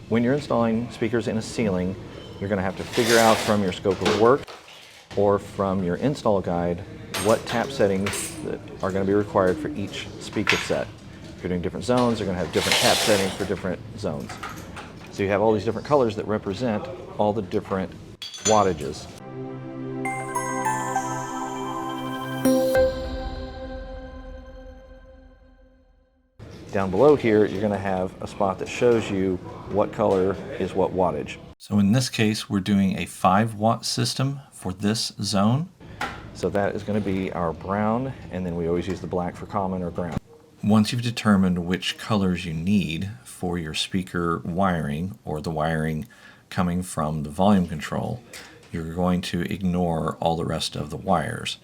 When you're installing speakers in a ceiling, you're going to have to figure out from your scope of work or from your install guide what tap settings that are going to be required for each speaker set. If you're doing different zones, you're going to have different tap settings for different zones. So you have all these different colors that represent all the different wattages. Down below here, you're going to have a spot that shows you what color is what wattage. So in this case, we're doing a 5-watt system for this zone. So that is going to be our brown, and then we always use the black for common or ground. Once you've determined which colors you need for your speaker wiring, or the wiring coming from the volume control, you're going to ignore all the rest of the wires.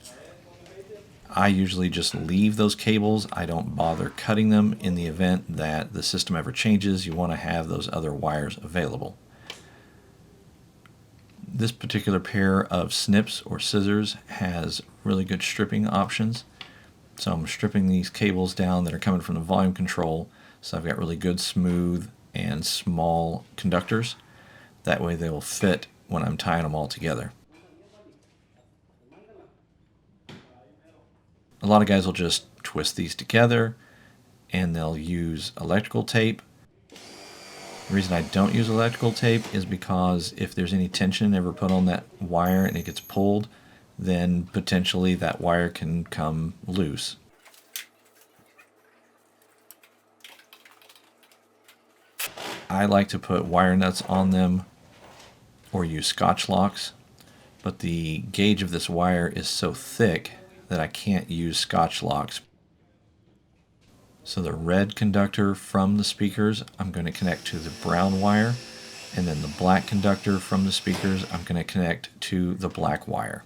I usually just leave those cables. I don't bother cutting them. In the event that the system ever changes, you want to have those other wires available. This particular pair of snips or scissors has really good stripping options. So I'm stripping these cables down that are coming from the volume control. So I've got really good, smooth, and small conductors. That way they will fit when I'm tying them all together. A lot of guys will just twist these together and they'll use electrical tape. The reason I don't use electrical tape is because if there's any tension ever put on that wire and it gets pulled, then potentially that wire can come loose. I like to put wire nuts on them or use Scotch locks, but the gauge of this wire is so thick that I can't use Scotch locks. So the red conductor from the speakers I'm going to connect to the brown wire, and then the black conductor from the speakers I'm going to connect to the black wire.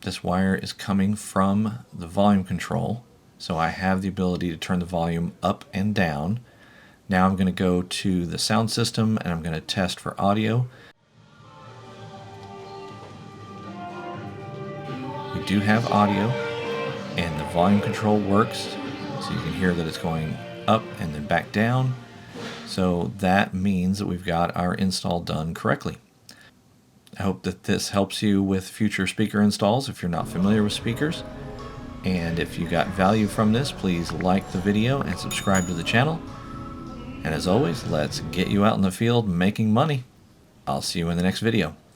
This wire is coming from the volume control, so I have the ability to turn the volume up and down. Now I'm going to go to the sound system and I'm going to test for audio. We do have audio, and the volume control works, so you can hear that it's going up and then back down. So that means that we've got our install done correctly. I hope that this helps you with future speaker installs if you're not familiar with speakers. And if you got value from this, please like the video and subscribe to the channel. And as always, let's get you out in the field making money. I'll see you in the next video.